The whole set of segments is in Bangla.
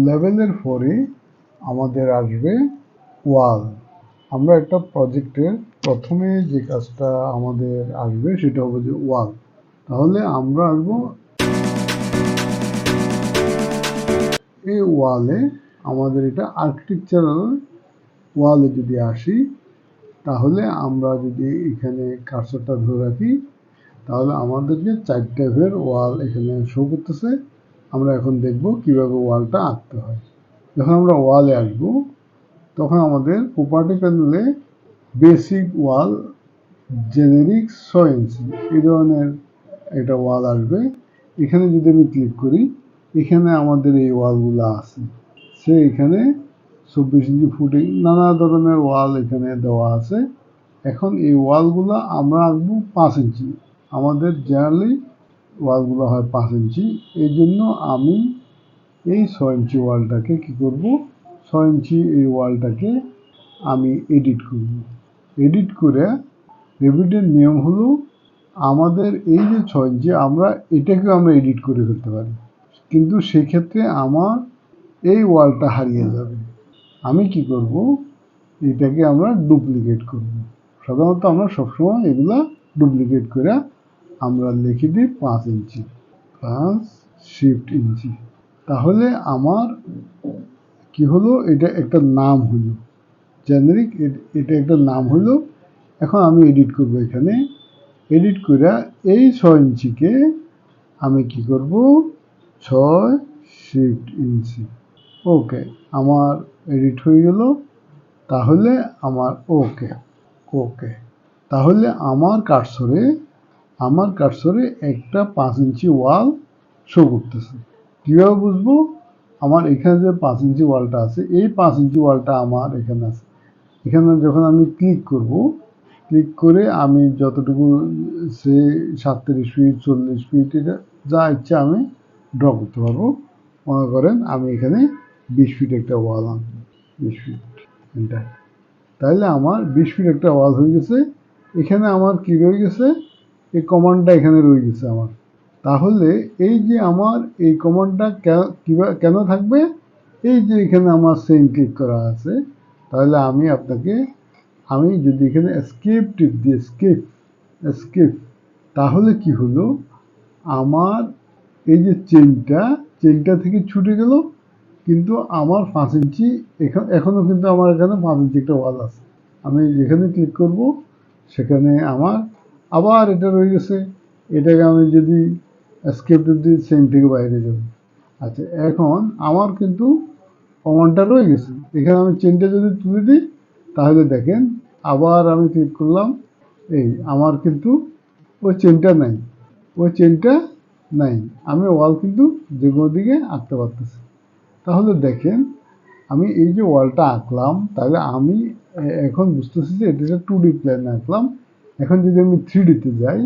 লেভেলের পরে আমাদের আসবে ওয়াল। আমরা একটা প্রজেক্টের প্রথমে যে কাজটা আমাদের আসবে সেটা হবে যে ওয়াল। তাহলে আমরা আসবো এই ওয়ালে, আমাদের এটা আর্কিটেকচারাল ওয়ালে যদি আসি, তাহলে আমরা যদি এখানে কার্সরটা ধরে রাখি, তাহলে আমাদেরকে 4 টাইপের ওয়াল এখানে শো করতেছে। আমরা এখন দেখব কিভাবে ওয়ালটা আঁকতে হয়। যখন আমরা ওয়ালে আসব, তখন আমাদের প্রপার্টি প্যানেলে বেসিক ওয়াল, জেনেরিক 6 ইঞ্চি এই ধরনের একটা ওয়াল আসবে। এখানে যদি আমি ক্লিক করি, এখানে আমাদের এই ওয়ালগুলো আছে। সে এখানে 24 ইঞ্চি ফুটিং নানা ধরনের ওয়াল এখানে দেওয়া আছে। এখন এই ওয়ালগুলো আমরা আঁকবো 5 ইঞ্চি। আমাদের জেনারেলি ওয়ালগুলো হয় 5 ইঞ্চি। এই জন্য আমি এই 6 ইঞ্চি ওয়ালটাকে কি করব, 6 ইঞ্চি এই ওয়ালটাকে আমি এডিট করব। এডিট করে রেভিটের নিয়ম হলো আমাদের এই যে 6 ইঞ্চি, এটাকেও আমরা এডিট করে ফেলতে পারি, কিন্তু সেক্ষেত্রে আমার এই ওয়ালটা হারিয়ে যাবে। আমি কি করব, এটাকে আমরা ডুপ্লিকেট করব। সাধারণত আমরা সবসময় এগুলা ডুপ্লিকেট করে আমরা লিখে দিই 5 ইঞ্চি, 5 শিফট ইঞ্চি। তাহলে আমার কি হলো, এটা একটা নাম হলো জেনারিক, এটা একটা নাম হলো। এখন আমি এডিট করব, এখানে এডিট করে এই 6 ইঞ্চিকে আমি কি করব, 6 শিফট ইঞ্চি। ওকে, আমার এডিট হয়ে গেল। তাহলে আমার ওকে ওকে তাহলে আমার কার্সরে একটা 5 ইঞ্চি ওয়াল শো করতেছে। কীভাবে বুঝবো? আমার এখানে যে 5 ইঞ্চি ওয়ালটা আছে, এই 5 ইঞ্চি ওয়ালটা আমার এখানে আছে। এখানে যখন আমি ক্লিক করব, ক্লিক করে আমি যতটুকু সে 37 ফিট, 40 ফিট, এটা যা ইচ্ছা আমি ড্র করতে পারবো। মনে করেন আমি এখানে 20 ফিট একটা ওয়াল আনবো, 20 ফিট এটা। তাহলে আমার 20 ফিট একটা ওয়াল হয়ে গেছে। এখানে আমার কি রয়ে গেছে, এই কমান্ডটা এখানে রয়ে গেছে আমার। তাহলে এই যে আমার এই কমান্ডটা কেন থাকবে, এই যে এখানে আমার সেম ক্লিক করা আছে। তাহলে আমি যদি এখানে এস্কেপ টিপ দিই, এস্কেপ, তাহলে কি হলো, আমার এই যে চেনটা থেকে ছুটে গেল, কিন্তু আমার 5 ইঞ্চি এখনো কিন্তু আমার এখানে 5 ইঞ্চি একটা ওয়াল আছে। আমি যেখানে ক্লিক করব সেখানে আমার আবার এটা রয়ে গেছে। এটাকে আমি যদি এস্কেপ দিই, চেন থেকে বাইরে যাব। আচ্ছা, এখন আমার কিন্তু কমান্ডটা রয়ে গেছে। এখানে আমি চেনটা যদি তুলে দিই, তাহলে দেখেন আবার আমি ক্লিক করলাম, এই আমার কিন্তু ওই চেনটা নাই। আমি ওয়াল কিন্তু যে কোনো দিকে আঁকতে পারতেছি। তাহলে দেখেন, আমি এই যে ওয়ালটা আঁকলাম, তাহলে আমি এখন বুঝতেছি যে এটা 2D প্ল্যানে আঁকলাম। এখন যদি আমি 3Dতে যাই,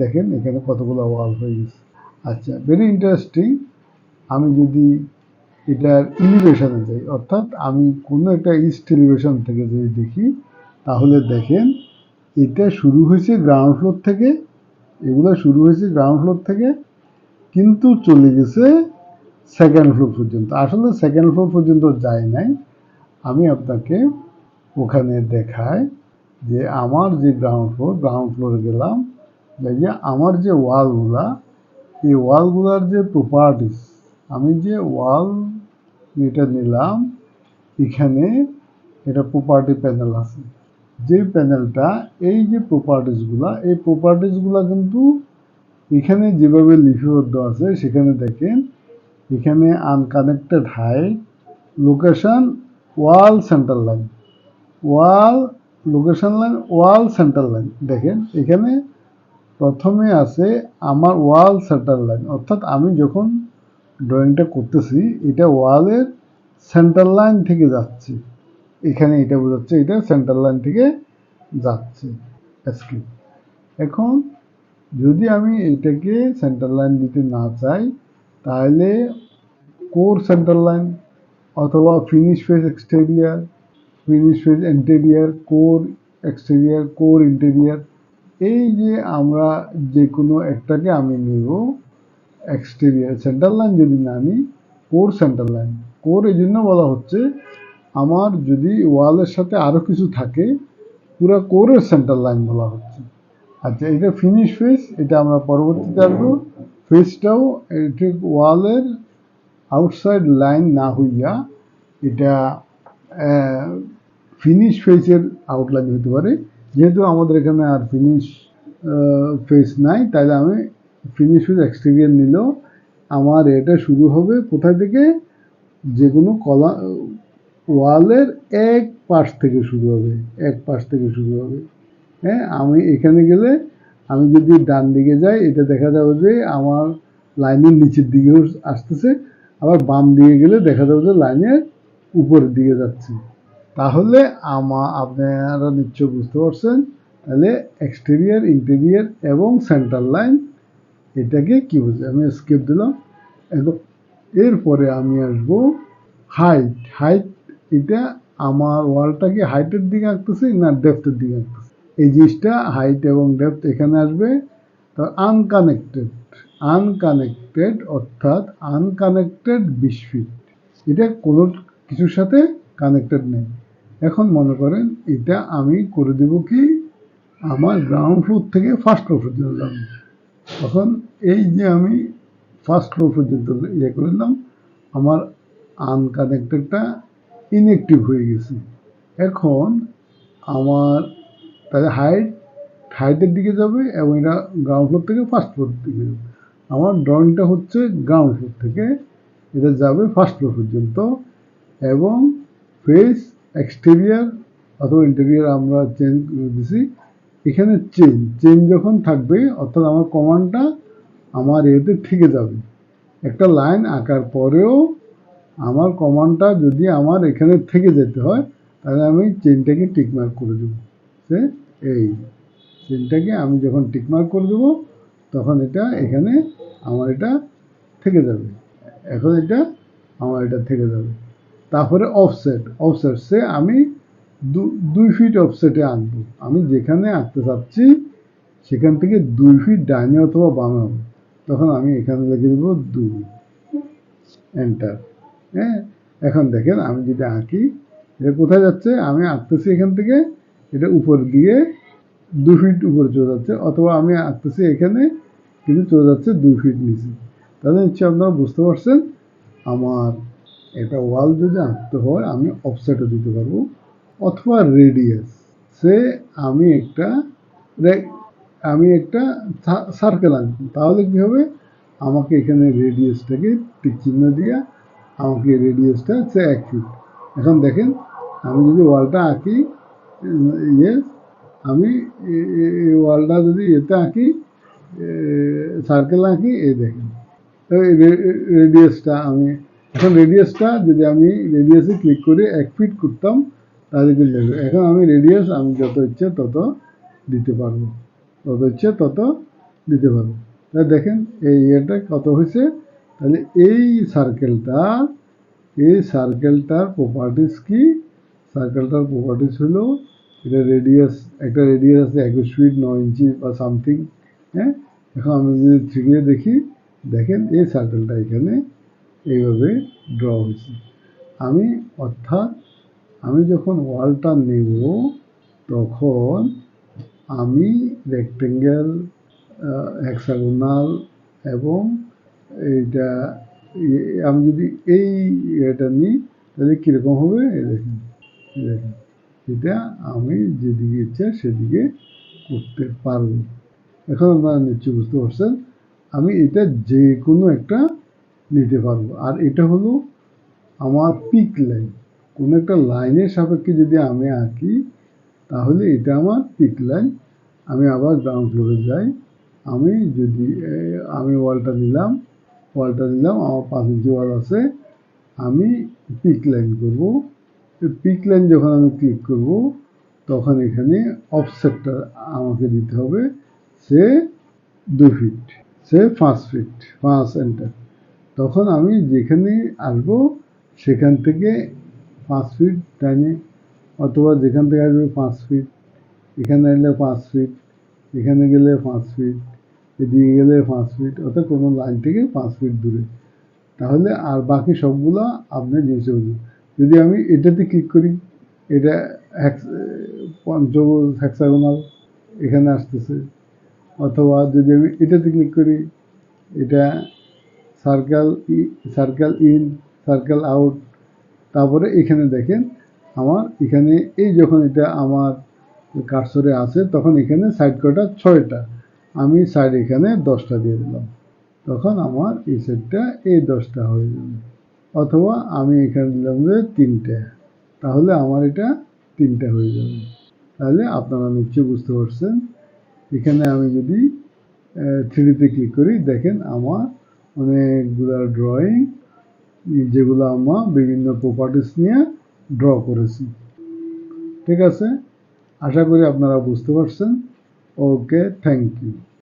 দেখেন এখানে কতগুলো ওয়াল হয়ে গেছে। আচ্ছা, ভেরি ইন্টারেস্টিং। আমি যদি এটার এলিভেশনে যাই, অর্থাৎ আমি কোনো একটা ইস্ট এলিভেশন থেকে যদি দেখি, তাহলে দেখেন এটা শুরু হয়েছে গ্রাউন্ড ফ্লোর থেকে, এগুলো শুরু হয়েছে গ্রাউন্ড ফ্লোর থেকে, কিন্তু চলে গেছে সেকেন্ড ফ্লোর পর্যন্ত। আসলে সেকেন্ড ফ্লোর পর্যন্ত যায় নাই। আমি আপনাকে ওখানে দেখাই যে আমার যে গ্রাউন্ড ফ্লোরে গেলাম, যে আমার যে ওয়ালগুলা, এই ওয়ালগুলার যে প্রপার্টিস, আমি যে ওয়াল এটা নিলাম, এখানে এটা প্রপার্টি প্যানেল আছে। যে প্যানেলটা, এই যে এই প্রপার্টিসগুলা কিন্তু এখানে যেভাবে লিপিবদ্ধ আছে, সেখানে দেখেন এখানে আনকানেক্টেড হাইট, লোকেশন, ওয়াল সেন্টার লাইন, ওয়াল সেন্টার লাইন। দেখেন এখানে প্রথমে আছে আমার ওয়াল সেন্টার লাইন, অর্থাৎ আমি যখন ড্রয়িংটা করতেছি, এটা ওয়ালের সেন্টার লাইন থেকে যাচ্ছে। এখানে এটা বোঝাচ্ছে এটা সেন্টার লাইন থেকে যাচ্ছে। এখন যদি আমি এটাকে সেন্টার লাইন দিতে না চাই, তাহলে কোর সেন্টার লাইন অথবা finish face exterior, finish face interior, core exterior, core interior, এই যে আমরা যে কোনো একটাকে আমি নেব। এক্সটেরিয়ার সেন্টার লাইন যদি না নিই, কোর সেন্টার লাইন। কোর এই জন্য বলা হচ্ছে, আমার যদি ওয়ালের সাথে আরও কিছু থাকে, পুরো কোরের সেন্টার লাইন বলা হচ্ছে। আচ্ছা, এটা ফিনিশ ফেস, এটা আমরা পরবর্তীতে আসবো। ফেসটাও ঠিক ওয়ালের আউটসাইড লাইন না হইয়া এটা ফিনিশ ফেসের আউটলাইন হতে পারে। যেহেতু আমাদের এখানে আর ফিনিশ ফেস নাই, তাহলে আমি ফিনিশ ফেস এক্সটেরিয়র নিলেও আমার এটা শুরু হবে কোথায় থেকে, যে কোনো ওয়ালের এক পাশ থেকে শুরু হবে, এক পাশ থেকে শুরু হবে। হ্যাঁ, আমি এখানে গেলে আমি যদি ডান দিকে যাই, এটা দেখা যাবে যে আমার লাইনের নিচের দিকেও আসতেছে, আবার বাম দিকে গেলে দেখা যাবে যে লাইনের উপরের দিকে যাচ্ছে। তাহলে আপনারা নিশ্চয় বুঝতে পারছেন, তাহলে এক্সটেরিয়র, ইন্টেরিয়র এবং সেন্টার লাইন এটাকে কি বোঝে। আমি স্কিপ দিলাম। এখন এরপরে আমি আসবো হাইট। হাইট এটা আমার ওয়ালটাকে হাইটের দিকে আঁকতেছি না ডেপথের দিকে আঁকতেছি, এই জিনিসটা হাইট এবং ডেপথ এখানে আসবে। তো আনকানেক্টেড, আনকানেক্টেড অর্থাৎ আনকানেক্টেড 20 ফিট, এটা কোনো কিছুর সাথে কানেক্টেড নেই। এখন মনে করেন এটা আমি করে দেব কি, আমার গ্রাউন্ড ফ্লোর থেকে ফার্স্ট ফ্লোর পর্যন্ত যাবো। তখন এই যে আমি ফার্স্ট ফ্লোর পর্যন্ত ইয়ে করে দিলাম, আমার আনকানেক্টেডটা ইনঅ্যাক্টিভ হয়ে গেছে। এখন আমার তাহলে হাইটের দিকে যাবে এবং এটা গ্রাউন্ড ফ্লোর থেকে ফার্স্ট ফ্লোর দিকে যাবে। আমার ড্রয়িংটা হচ্ছে গ্রাউন্ড ফ্লোর থেকে এটা যাবে ফার্স্ট ফ্লোর পর্যন্ত, এবং ফেস, এক্সটেরিয়র অথবা ইন্টেরিয়র আমরা চেঞ্জ করে দিছি। এখানে চেন যখন থাকবে, অর্থাৎ আমার কমান্ডটা আমার এতে থেকে যাবে। একটা লাইন আঁকার পরেও আমার কমান্ডটা যদি আমার এখানে থেকে যেতে হয়, তাহলে আমি চেনটাকে টিকমার্ক করে দেবো। সে এই চেনটাকে আমি যখন টিকমার্ক করে দেবো, তখন এটা এখানে আমার এটা থেকে যাবে। এখন এটা আমার এটা থেকে যাবে। তারপরে অফসেট, সে আমি 2 ফিট অফসেটে আঁকবো। আমি যেখানে আঁকতে চাচ্ছি সেখান থেকে 2 ফিট ডাইনে অথবা বামে হবে। তখন আমি এখানে লিখে দেবো 2, এন্টার। হ্যাঁ, এখন দেখেন আমি যদি আঁকি, এটা কোথায় যাচ্ছে, আমি আঁকতেছি এখান থেকে, এটা উপর দিয়ে 2 ফিট উপরে চলে যাচ্ছে, অথবা আমি আঁকতেছি এখানে কিন্তু চলে যাচ্ছে 2 ফিট নিচে। তাহলে নিশ্চয়ই আপনারা বুঝতে পারছেন, আমার একটা ওয়াল যদি আঁকতে হয় আমি অফসেটও দিতে পারবো, অথবা রেডিয়াস। সে আমি একটা সার্কেল আঁকবো, তাহলে কি হবে, আমাকে এখানে রেডিয়াসটাকে টিক চিহ্ন দিয়ে আমাকে রেডিয়াসটা সে 1 ফিট। এখন দেখেন আমি যদি ওয়ালটা আঁকি, আমি এই ওয়ালটা যদি এতে আঁকি, সার্কেল আঁকি, এই দেখেন রেডিয়াসটা আমি এখন রেডিয়াসটা যদি আমি রেডিয়াসে ক্লিক করে 1 ফিট করতাম, তাহলে কি লাগবে। এখন আমি রেডিয়াস আমি যত ইচ্ছে তত দিতে পারবো, তাহলে দেখেন এই ইয়েটা কত হয়েছে। তাহলে এই সার্কেলটার প্রপার্টিস কি, সার্কেলটার প্রপার্টিস হলো এটা একটা রেডিয়াস আছে 21 ফিট 9 ইঞ্চি বা সামথিং। হ্যাঁ, এখন আমি যদি 3D দেখি, দেখেন এই সার্কেলটা এখানে এইভাবে ড্র হয়েছে। অর্থাৎ আমি যখন ওয়ালটা নেব, তখন আমি রেক্টেঙ্গেল, হেক্সাগোনাল এবং এইটা আমি যদি এটা নিই, তাহলে কীরকম হবে, দেখেন এটা আমি যেদিকে ইচ্ছা সেদিকে করতে পারবো। এখন আপনারা নিশ্চয়ই বুঝতে পারছেন, আমি এটা যে কোনো একটা নিতে পারবো। আর এটা হলো আমার পিক লাইন। কোনো একটা লাইনের সাপেক্ষে যদি আমি আঁকি, তাহলে এটা আমার পিক লাইন। আমি আবার গ্রাউন্ড ফ্লোরে যাই, আমি ওয়ালটা নিলাম, আমার 5 ইঞ্চি ওয়াল আছে, আমি পিক লাইন করব। পিক লাইন যখন আমি ক্লিক করব, তখন এখানে অফসেটটা আমাকে দিতে হবে, সে 2 ফিট, সে 5 ফিট, 5 এন্টার। তখন আমি যেখানে আসবো সেখান থেকে 5 ফিট ডাইনে, অথবা যেখান থেকে আসবে 5 ফিট, এখানে এলে 5 ফিট, এখানে গেলে 5 ফিট, এদিকে গেলে 5 ফিট, অর্থাৎ কোনো লাইন থেকে 5 ফিট দূরে। তাহলে আর বাকি সবগুলা আপনি জিনিস বুঝবেন। যদি আমি এটাতে ক্লিক করি, এটা পঞ্চভুজ হেক্সাগোনাল এখানে আসতেছে, অথবা যদি আমি এটাতে ক্লিক করি, এটা circle circle in, circle out. তারপরে এখানে দেখেন আমার এখানে এই যখন এটা আমার কার্সরে আছে তখন এখানে সাইড কটা 6টা, আমি সাইড এখানে 10টা দিয়ে দিলাম, তখন আমার এই সেটটা এই 10টা হয়ে যাবে। অথবা আমি এখানে দিলাম যে 3টে, তাহলে আমার এটা 3টা হয়ে যাবে। তাহলে আপনারা নিশ্চয়ই বুঝতে পারছেন। এখানে আমি যদি 3D ক্লিক করি, দেখেন আমার অনেকগুলা ড্রয়িং, যেগুলো আমরা বিভিন্ন প্রপার্টিস নিয়ে ড্র করেছি। ঠিক আছে, আশা করি আপনারা বুঝতে পারছেন। ওকে, থ্যাংক ইউ।